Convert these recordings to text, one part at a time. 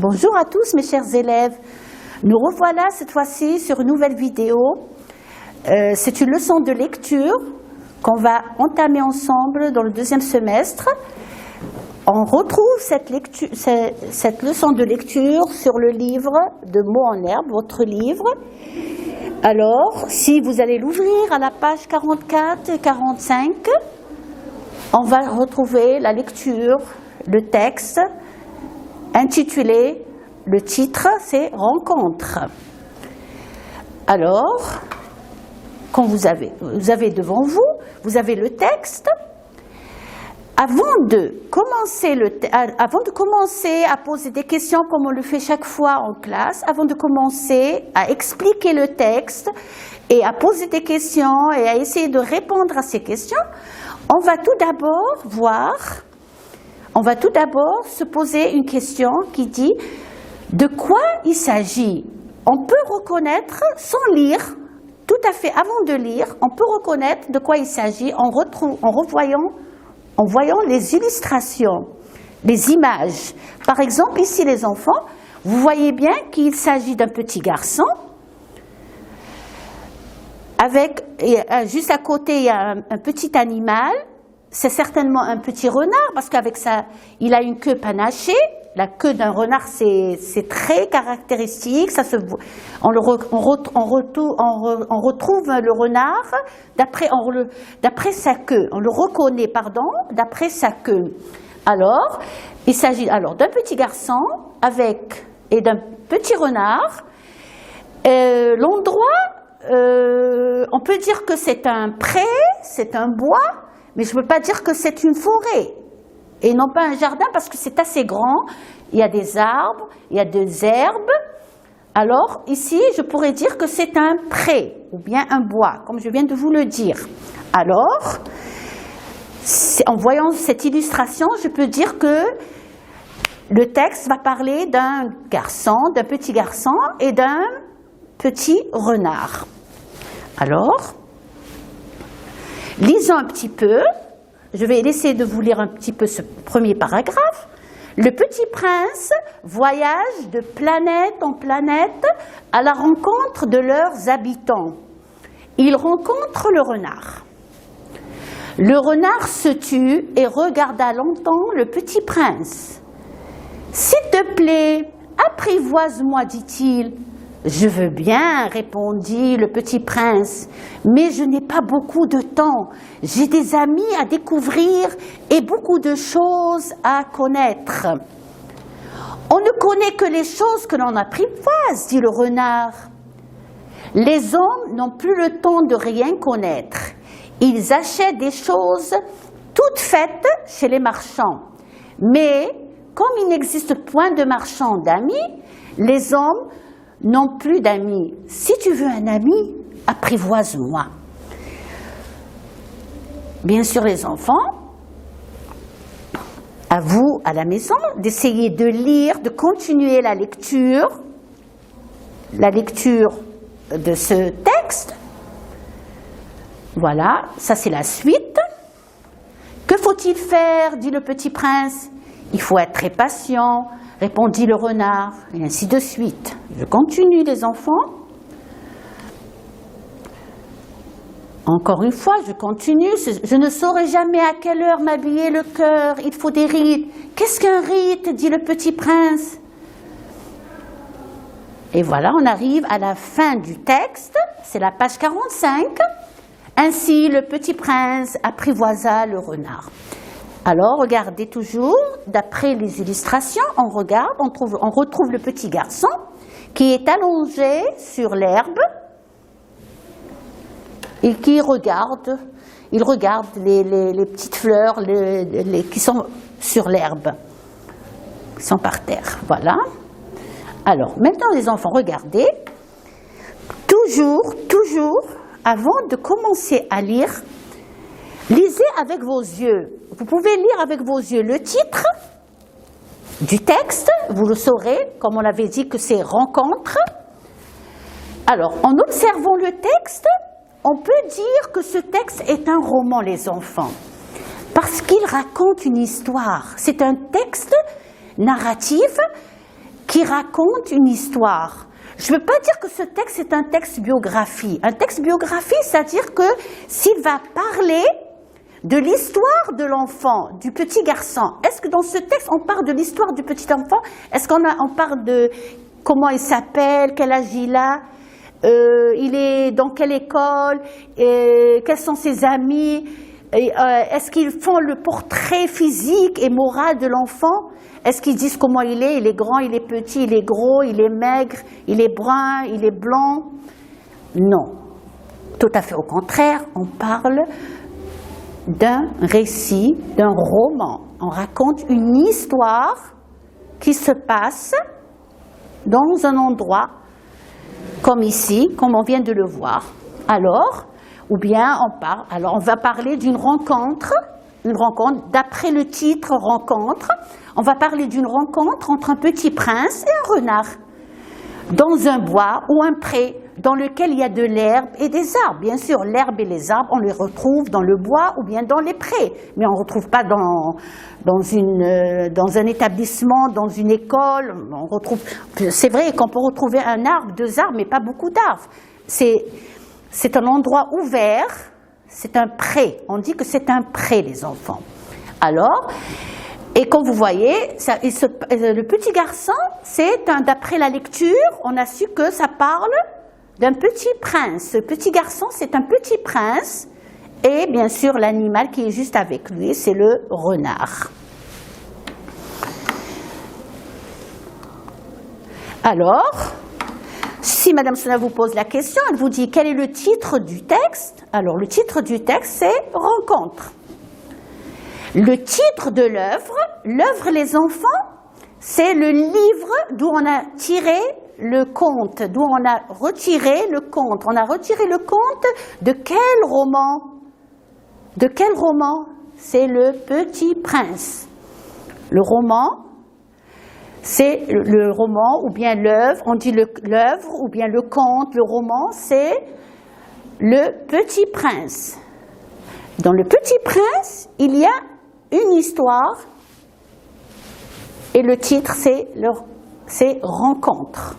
Bonjour à tous mes chers élèves. Nous revoilà cette fois-ci sur une nouvelle vidéo. C'est une leçon de lecture qu'on va entamer ensemble dans le deuxième semestre. On retrouve cette leçon de lecture sur le livre de Mots en herbe, votre livre. Alors, si vous allez l'ouvrir à la page 44 et 45, on va retrouver la lecture, le texte intitulé, le titre c'est « Rencontre ». Alors, quand vous avez devant vous, vous avez le texte. Avant de commencer à poser des questions comme on le fait chaque fois en classe, avant de commencer à expliquer le texte et à poser des questions et à essayer de répondre à ces questions, on va tout d'abord se poser une question qui dit de quoi il s'agit. On peut reconnaître sans lire, tout à fait avant de lire, on peut reconnaître de quoi il s'agit en voyant les illustrations, les images. Par exemple, ici les enfants, vous voyez bien qu'il s'agit d'un petit garçon. Juste à côté, il y a un petit animal. C'est certainement un petit renard parce qu'avec ça, il a une queue panachée. La queue d'un renard, c'est très caractéristique. Ça se voit. On retrouve le renard d'après sa queue. On le reconnaît, d'après sa queue. Alors, il s'agit alors d'un petit garçon et d'un petit renard. L'endroit, on peut dire que c'est un pré, c'est un bois. Mais je ne peux pas dire que c'est une forêt et non pas un jardin parce que c'est assez grand. Il y a des arbres, il y a des herbes. Alors ici, je pourrais dire que c'est un pré ou bien un bois, comme je viens de vous le dire. Alors, en voyant cette illustration, je peux dire que le texte va parler d'un petit garçon et d'un petit renard. Alors, lisons un petit peu, je vais essayer de vous lire un petit peu ce premier paragraphe. Le petit prince voyage de planète en planète à la rencontre de leurs habitants. Il rencontre le renard. Le renard se tut et regarda longtemps le petit prince. « S'il te plaît, apprivoise-moi, dit-il. » « Je veux bien, répondit le petit prince, mais je n'ai pas beaucoup de temps. J'ai des amis à découvrir et beaucoup de choses à connaître. » « On ne connaît que les choses que l'on apprivoise, dit le renard. Les hommes n'ont plus le temps de rien connaître. Ils achètent des choses toutes faites chez les marchands. Mais comme il n'existe point de marchands d'amis, les hommes non plus d'amis. Si tu veux un ami, apprivoise-moi. Bien sûr, les enfants, à vous, à la maison, d'essayer de lire, de continuer la lecture de ce texte. Voilà, ça c'est la suite. Que faut-il faire, dit le petit prince. Il faut être très patient, répondit le renard, et ainsi de suite. Je continue, les enfants. Encore une fois, je continue. Je ne saurai jamais à quelle heure m'habiller le cœur. Il faut des rites. Qu'est-ce qu'un rite, dit le petit prince. Et voilà, on arrive à la fin du texte. C'est la page 45. Ainsi, le petit prince apprivoisa le renard. Alors, regardez toujours, d'après les illustrations, on retrouve le petit garçon qui est allongé sur l'herbe et qui regarde les petites fleurs qui sont sur l'herbe, qui sont par terre. Voilà. Alors, maintenant les enfants, regardez, toujours, avant de commencer à lire, lisez avec vos yeux. Vous pouvez lire avec vos yeux le titre du texte, vous le saurez, comme on l'avait dit que c'est « Rencontre ». Alors, en observant le texte, on peut dire que ce texte est un roman, les enfants, parce qu'il raconte une histoire. C'est un texte narratif qui raconte une histoire. Je ne veux pas dire que ce texte est un texte biographie. Un texte biographie, c'est-à-dire que s'il va parler de l'histoire de l'enfant, du petit garçon, est-ce que dans ce texte, on parle de l'histoire du petit enfant? Est-ce qu'on parle de comment il s'appelle, quel âge il a, il est dans quelle école, quels sont ses amis, est-ce qu'ils font le portrait physique et moral de l'enfant? Est-ce qu'ils disent comment il est grand, il est petit, il est gros, il est maigre, il est brun, il est blanc? Non, tout à fait au contraire, on parle d'un récit, d'un roman. On raconte une histoire qui se passe dans un endroit comme ici, comme on vient de le voir. Alors, ou bien on va parler d'une rencontre, d'après le titre rencontre, on va parler d'une rencontre entre un petit prince et un renard, dans un bois ou un pré, dans lequel il y a de l'herbe et des arbres. Bien sûr, l'herbe et les arbres, on les retrouve dans le bois ou bien dans les prés, mais on ne retrouve pas dans un établissement, dans une école. C'est vrai qu'on peut retrouver un arbre, 2 arbres, mais pas beaucoup d'arbres. C'est un endroit ouvert, c'est un pré. On dit que c'est un pré, les enfants. Alors, et comme vous voyez, le petit garçon, d'après la lecture, on a su que ça parle d'un petit prince. Ce petit garçon, c'est un petit prince. Et bien sûr, l'animal qui est juste avec lui, c'est le renard. Alors, si Madame Sona vous pose la question, elle vous dit quel est le titre du texte? Alors, le titre du texte, c'est « Rencontre ». Le titre de l'œuvre les enfants, c'est le livre d'où on a tiré le conte, d'où on a retiré le conte. On a retiré le conte de quel roman? De quel roman? C'est Le Petit Prince. Le roman, c'est le roman ou bien l'œuvre, on dit l'œuvre ou bien le conte, le roman, c'est Le Petit Prince. Dans Le Petit Prince, il y a une histoire et le titre, c'est Rencontre.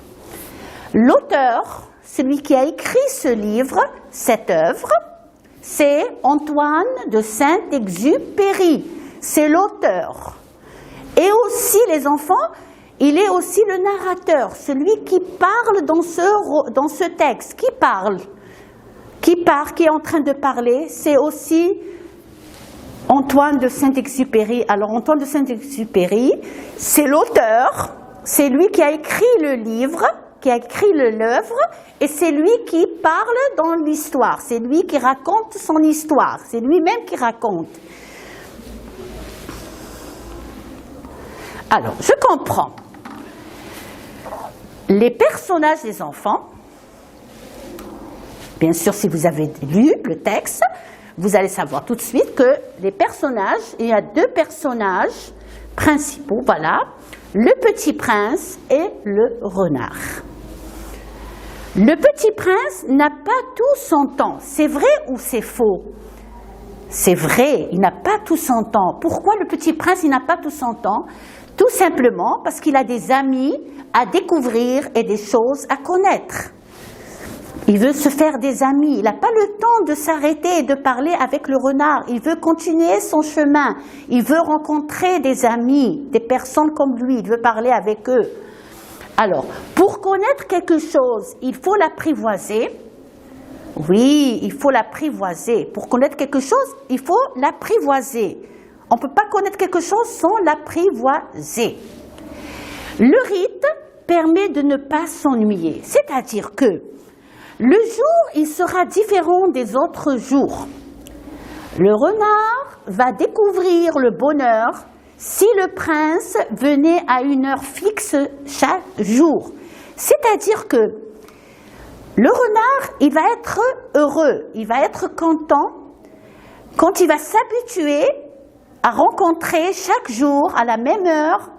L'auteur, celui qui a écrit ce livre, cette œuvre, c'est Antoine de Saint-Exupéry. C'est l'auteur. Et aussi, les enfants, il est aussi le narrateur, celui qui parle dans ce texte. Qui parle, qui est en train de parler, c'est aussi Antoine de Saint-Exupéry. Alors, Antoine de Saint-Exupéry, c'est l'auteur, c'est lui qui a écrit le livre, qui a écrit l'œuvre, et c'est lui qui parle dans l'histoire, c'est lui qui raconte son histoire, c'est lui-même qui raconte. Alors, je comprends. Les personnages des enfants, bien sûr, si vous avez lu le texte, vous allez savoir tout de suite que les personnages, il y a 2 personnages principaux, voilà, le petit prince et le renard. Le petit prince n'a pas tout son temps. C'est vrai ou c'est faux? C'est vrai, il n'a pas tout son temps. Pourquoi le petit prince, il n'a pas tout son temps? Tout simplement parce qu'il a des amis à découvrir et des choses à connaître. Il veut se faire des amis. Il n'a pas le temps de s'arrêter et de parler avec le renard. Il veut continuer son chemin. Il veut rencontrer des amis, des personnes comme lui. Il veut parler avec eux. Alors, pour connaître quelque chose, il faut l'apprivoiser. Oui, il faut l'apprivoiser. Pour connaître quelque chose, il faut l'apprivoiser. On ne peut pas connaître quelque chose sans l'apprivoiser. Le rite permet de ne pas s'ennuyer. C'est-à-dire que le jour, il sera différent des autres jours. Le renard va découvrir le bonheur si le prince venait à une heure fixe chaque jour. C'est-à-dire que le renard, il va être heureux, il va être content quand il va s'habituer à rencontrer chaque jour à la même heure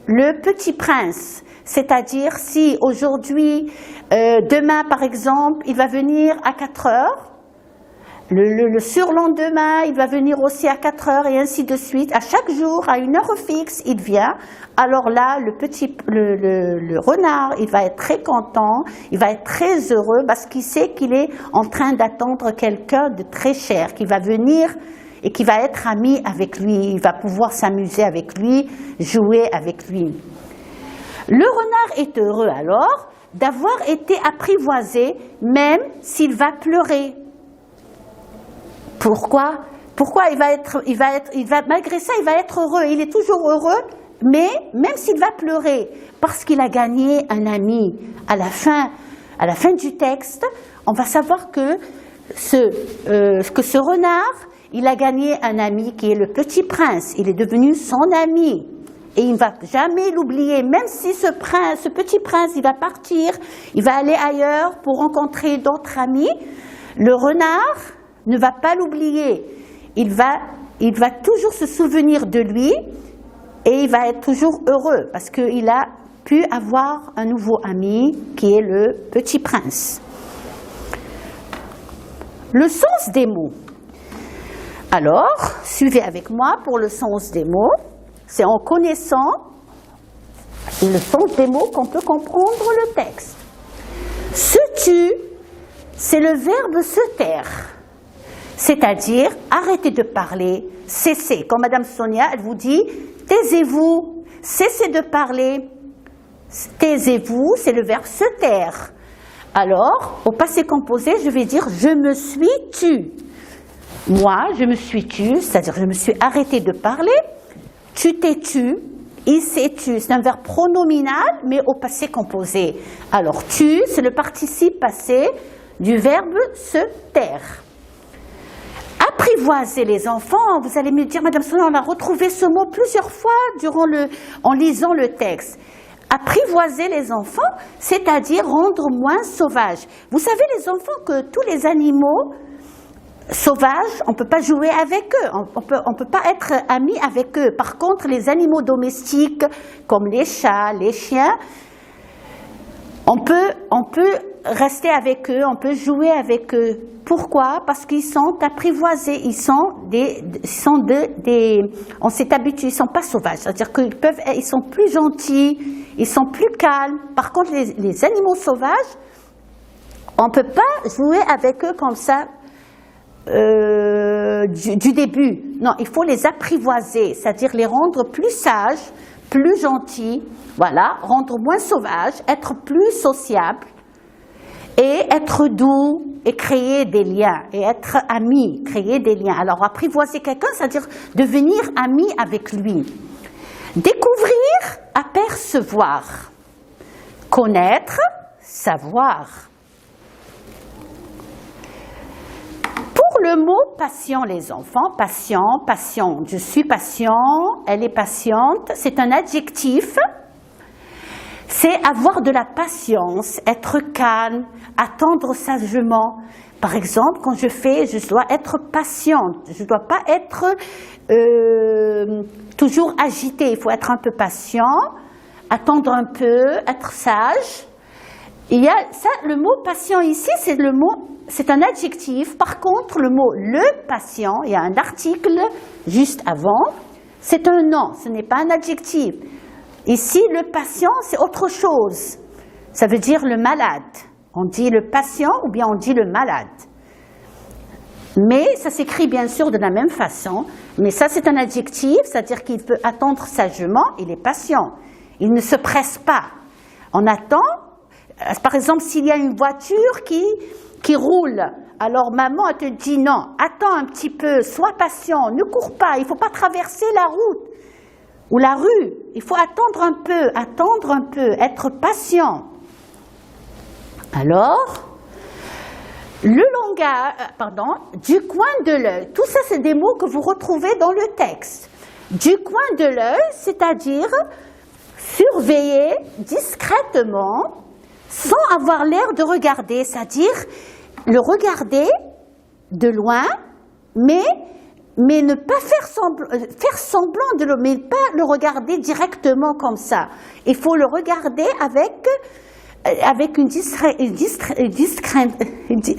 le petit prince. C'est-à-dire si aujourd'hui, demain par exemple, il va venir à 4 heures, Le surlendemain, il va venir aussi à 4 heures et ainsi de suite. À chaque jour, à une heure fixe, il vient. Alors là, le renard, il va être très content, il va être très heureux parce qu'il sait qu'il est en train d'attendre quelqu'un de très cher qui va venir et qui va être ami avec lui. Il va pouvoir s'amuser avec lui, jouer avec lui. Le renard est heureux alors d'avoir été apprivoisé, même s'il va pleurer. Pourquoi? Pourquoi malgré ça, il va être heureux. Il est toujours heureux, mais même s'il va pleurer, parce qu'il a gagné un ami. À la fin du texte, on va savoir que ce renard, il a gagné un ami qui est le petit prince. Il est devenu son ami. Et il ne va jamais l'oublier, même si ce petit prince, il va partir, il va aller ailleurs pour rencontrer d'autres amis. Le renard ne va pas l'oublier. Il va toujours se souvenir de lui et il va être toujours heureux parce qu'il a pu avoir un nouveau ami qui est le petit prince. Le sens des mots. Alors, suivez avec moi pour le sens des mots. C'est en connaissant le sens des mots qu'on peut comprendre le texte. Se tue, c'est le verbe se taire. C'est-à-dire, arrêtez de parler, cessez. Comme Madame Sonia, elle vous dit, taisez-vous, cessez de parler. Taisez-vous, c'est le verbe se taire. Alors, au passé composé, je vais dire, je me suis tue. Moi, je me suis tue, c'est-à-dire, je me suis arrêté de parler. Tu t'es tu, il s'est tu. C'est un verbe pronominal, mais au passé composé. Alors, tu, c'est le participe passé du verbe se taire. Apprivoiser les enfants, vous allez me dire, Madame Sonia, on a retrouvé ce mot plusieurs fois en lisant le texte. Apprivoiser les enfants, c'est-à-dire rendre moins sauvages. Vous savez, les enfants, que tous les animaux sauvages, on ne peut pas jouer avec eux, on ne peut pas être amis avec eux. Par contre, les animaux domestiques, comme les chats, les chiens, on peut rester avec eux, on peut jouer avec eux. Pourquoi? Parce qu'ils sont apprivoisés, on s'est habitué, ils ne sont pas sauvages. C'est-à-dire ils sont plus gentils, ils sont plus calmes. Par contre, les animaux sauvages, on ne peut pas jouer avec eux comme ça du début. Non, il faut les apprivoiser, c'est-à-dire les rendre plus sages, plus gentils, voilà, rendre moins sauvages, être plus sociables et être doux et créer des liens et être amis, créer des liens. Alors apprivoiser quelqu'un, c'est-à-dire devenir ami avec lui. Découvrir, apercevoir. Connaître, savoir. Pour le mot patient, les enfants, patient, je suis patient, elle est patiente, c'est un adjectif. C'est avoir de la patience, être calme, attendre sagement. Par exemple, quand je dois être patiente, je ne dois pas être toujours agitée. Il faut être un peu patient, attendre un peu, être sage. Il y a ça, le mot patient ici, c'est un adjectif. Par contre, le mot le patient, il y a un article juste avant, c'est un nom, ce n'est pas un adjectif. Ici, le patient, c'est autre chose. Ça veut dire le malade. On dit le patient ou bien on dit le malade. Mais ça s'écrit bien sûr de la même façon. Mais ça, c'est un adjectif, c'est-à-dire qu'il peut attendre sagement, il est patient. Il ne se presse pas. On attend, par exemple, s'il y a une voiture qui roule, alors maman, elle te dit non, attends un petit peu, sois patient, ne cours pas, il ne faut pas traverser la route. Ou la rue, il faut attendre un peu, être patient. Alors, le langage, du coin de l'œil, tout ça c'est des mots que vous retrouvez dans le texte. Du coin de l'œil, c'est-à-dire surveiller discrètement, sans avoir l'air de regarder, c'est-à-dire le regarder de loin, mais ne pas faire semblant de mais pas le regarder directement comme ça. Il faut le regarder avec avec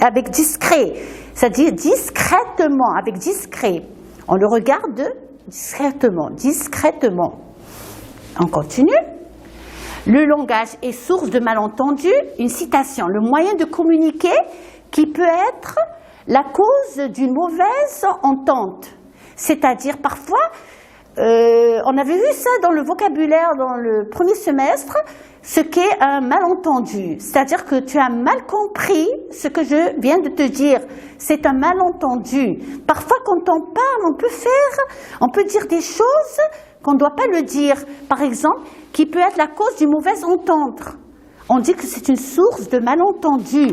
avec discret, c'est-à-dire discrètement, avec discret. On le regarde discrètement, discrètement. On continue. Le langage est source de malentendus. Une citation, le moyen de communiquer qui peut être la cause d'une mauvaise entente. C'est-à-dire parfois, on avait vu ça dans le vocabulaire dans le premier semestre, ce qu'est un malentendu. C'est-à-dire que tu as mal compris ce que je viens de te dire. C'est un malentendu. Parfois, quand on parle, on peut dire des choses qu'on ne doit pas le dire. Par exemple, qui peut être la cause d'une mauvaise entente. On dit que c'est une source de malentendu.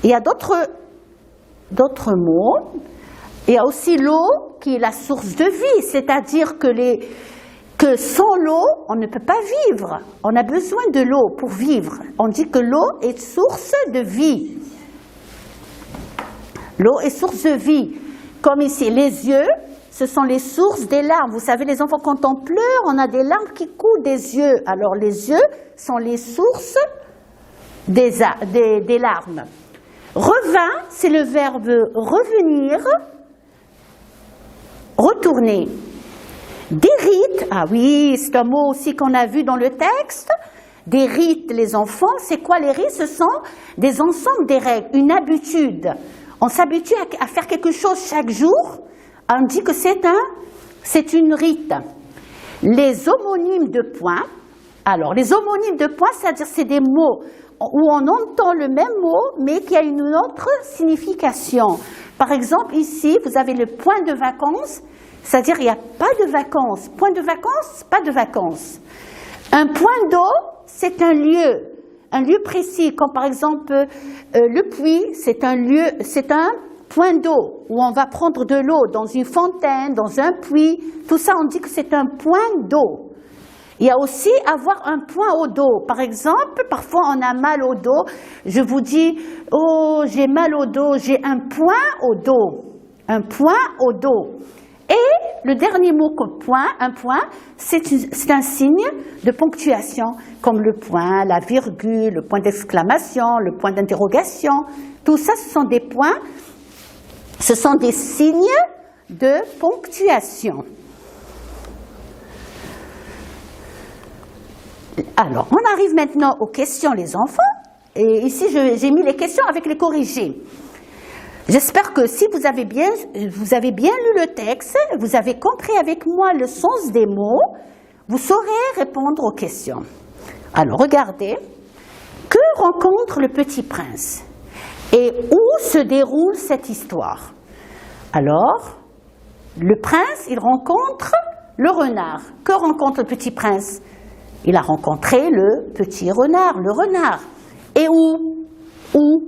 Il y a d'autres mots. Il y a aussi l'eau qui est la source de vie, c'est-à-dire que sans l'eau, on ne peut pas vivre. On a besoin de l'eau pour vivre. On dit que l'eau est source de vie. L'eau est source de vie. Comme ici, les yeux, ce sont les sources des larmes. Vous savez, les enfants, quand on pleure, on a des larmes qui coulent des yeux. Alors, les yeux sont les sources des larmes. Revint, c'est le verbe revenir, retourner. Des rites, ah oui, c'est un mot aussi qu'on a vu dans le texte. Des rites, les enfants, c'est quoi les rites? Ce sont des ensembles des règles, une habitude. On s'habitue à faire quelque chose chaque jour. On dit que c'est une rite. Les homonymes de points. Alors, les homonymes de points, c'est-à-dire c'est des mots où on entend le même mot, mais qui a une autre signification. Par exemple, ici, vous avez le point de vacances, c'est-à-dire il n'y a pas de vacances. Point de vacances, pas de vacances. Un point d'eau, c'est un lieu précis, comme par exemple le puits, c'est un point d'eau où on va prendre de l'eau dans une fontaine, dans un puits. Tout ça, on dit que c'est un point d'eau. Il y a aussi avoir un point au dos. Par exemple, parfois on a mal au dos. Je vous dis, oh, j'ai mal au dos, j'ai un point au dos. Un point au dos. Et le dernier mot comme point, un point, c'est un signe de ponctuation, comme le point, la virgule, le point d'exclamation, le point d'interrogation. Tout ça, ce sont des points, ce sont des signes de ponctuation. Alors, on arrive maintenant aux questions, les enfants. Et ici, j'ai mis les questions avec les corrigés. J'espère que si vous avez bien lu le texte, vous avez compris avec moi le sens des mots, vous saurez répondre aux questions. Alors, regardez. Que rencontre le petit prince? Et où se déroule cette histoire? Alors, le prince, il rencontre le renard. Que rencontre le petit prince? Il a rencontré le petit renard, le renard. Et où? Où?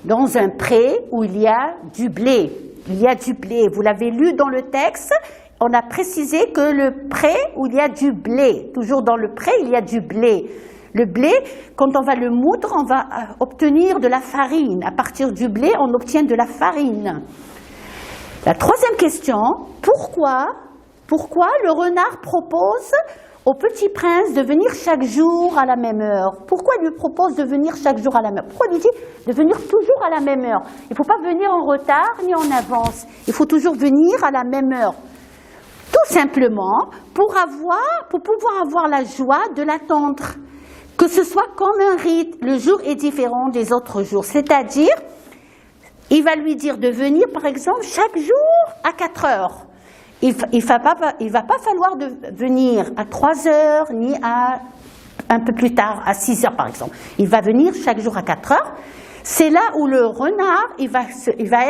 Dans un pré où il y a du blé. Il y a du blé. Vous l'avez lu dans le texte, on a précisé que le pré où il y a du blé. Toujours dans le pré, il y a du blé. Le blé, quand on va le moudre, on va obtenir de la farine. À partir du blé, on obtient de la farine. La troisième question, pourquoi le renard propose au petit prince de venir chaque jour à la même heure? Pourquoi il lui propose de venir chaque jour à la même heure? Pourquoi il lui dit de venir toujours à la même heure? Il ne faut pas venir en retard ni en avance. Il faut toujours venir à la même heure. Tout simplement pour pouvoir avoir la joie de l'attendre. Que ce soit comme un rite, le jour est différent des autres jours. C'est-à-dire, il va lui dire de venir, par exemple, chaque jour à 4 heures. Il ne va pas falloir de venir à 3 heures, ni à un peu plus tard, à 6 heures par exemple. Il va venir chaque jour à 4 heures. C'est là où le renard, il va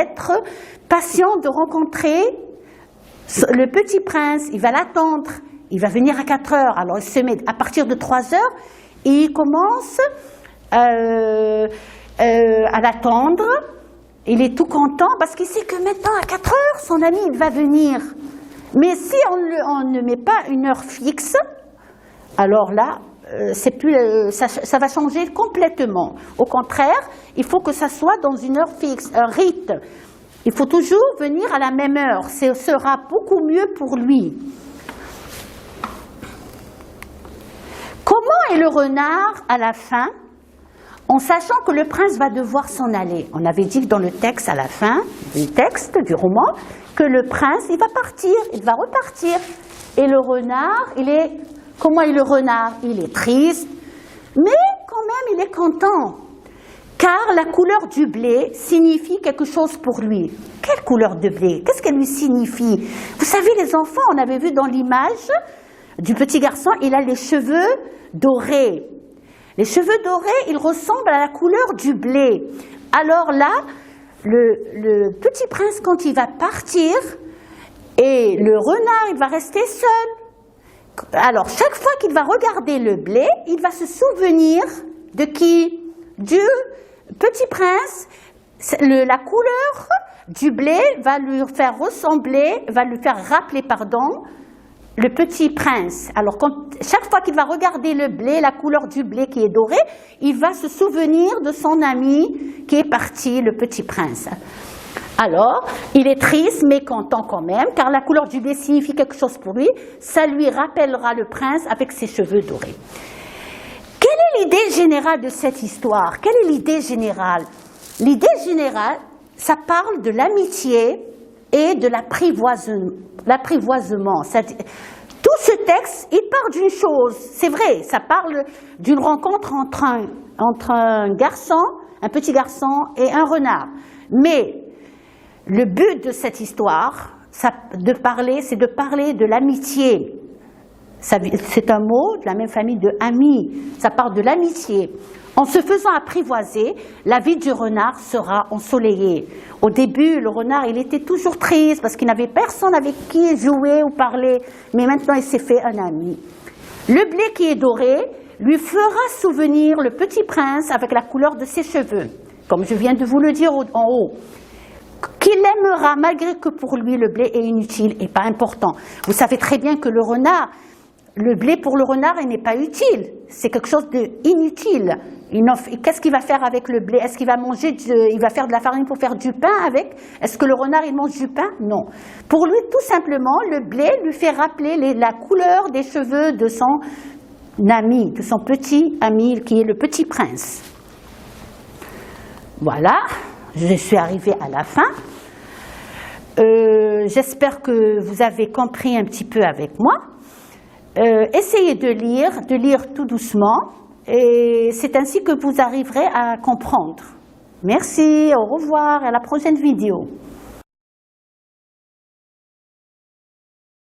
être patient de rencontrer le petit prince. Il va l'attendre. Il va venir à 4 heures. Alors il se met à partir de 3 heures, et il commence à l'attendre. Il est tout content parce qu'il sait que maintenant à 4 heures, son ami il va venir. Mais si on ne met pas une heure fixe, alors là, ça va changer complètement. Au contraire, il faut que ça soit dans une heure fixe, un rite. Il faut toujours venir à la même heure. Ce sera beaucoup mieux pour lui. Comme Comment est le renard à la fin, en sachant que le prince va devoir s'en aller? On avait dit que dans le texte, à la fin du texte, du roman, que le prince, il va partir, il va repartir. Et le renard, comment est le renard? Il est triste, mais quand même il est content. Car la couleur du blé signifie quelque chose pour lui. Quelle couleur de blé? Qu'est-ce qu'elle lui signifie? Vous savez, les enfants, on avait vu dans l'image du petit garçon, il a les cheveux dorés. Les cheveux dorés, ils ressemblent à la couleur du blé. Alors là, le petit prince, quand il va partir, et le renard, il va rester seul. Alors, chaque fois qu'il va regarder le blé, il va se souvenir de qui? Du petit prince. La couleur du blé va lui faire rappeler, le petit prince. Alors, chaque fois qu'il va regarder le blé, la couleur du blé qui est doré, il va se souvenir de son ami qui est parti, le petit prince. Alors, il est triste, mais content quand même, car la couleur du blé signifie quelque chose pour lui. Ça lui rappellera le prince avec ses cheveux dorés. Quelle est l'idée générale de cette histoire? Quelle est l'idée générale? L'idée générale, ça parle de l'amitié et de l'apprivoisement. Tout ce texte, il part d'une chose, c'est vrai, ça parle d'une rencontre entre un garçon, un petit garçon et un renard. Mais le but de cette histoire, c'est de parler de l'amitié. C'est un mot de la même famille de ami. Ça parle de l'amitié. En se faisant apprivoiser, la vie du renard sera ensoleillée. Au début, le renard, il était toujours triste parce qu'il n'avait personne avec qui jouer ou parler. Mais maintenant, il s'est fait un ami. Le blé qui est doré lui fera souvenir le petit prince avec la couleur de ses cheveux. Comme je viens de vous le dire en haut. Qu'il aimera malgré que pour lui le blé est inutile et pas important. Vous savez très bien que le blé pour le renard, il n'est pas utile. C'est quelque chose d'inutile. Qu'est-ce qu'il va faire avec le blé? Est-ce qu'il va il va faire de la farine pour faire du pain avec? Est-ce que le renard, il mange du pain? Non. Pour lui, tout simplement, le blé lui fait rappeler la couleur des cheveux de son ami, de son petit ami qui est le petit prince. Voilà. Je suis arrivée à la fin. J'espère que vous avez compris un petit peu avec moi. Essayez de lire tout doucement, et c'est ainsi que vous arriverez à comprendre. Merci, au revoir, et à la prochaine vidéo.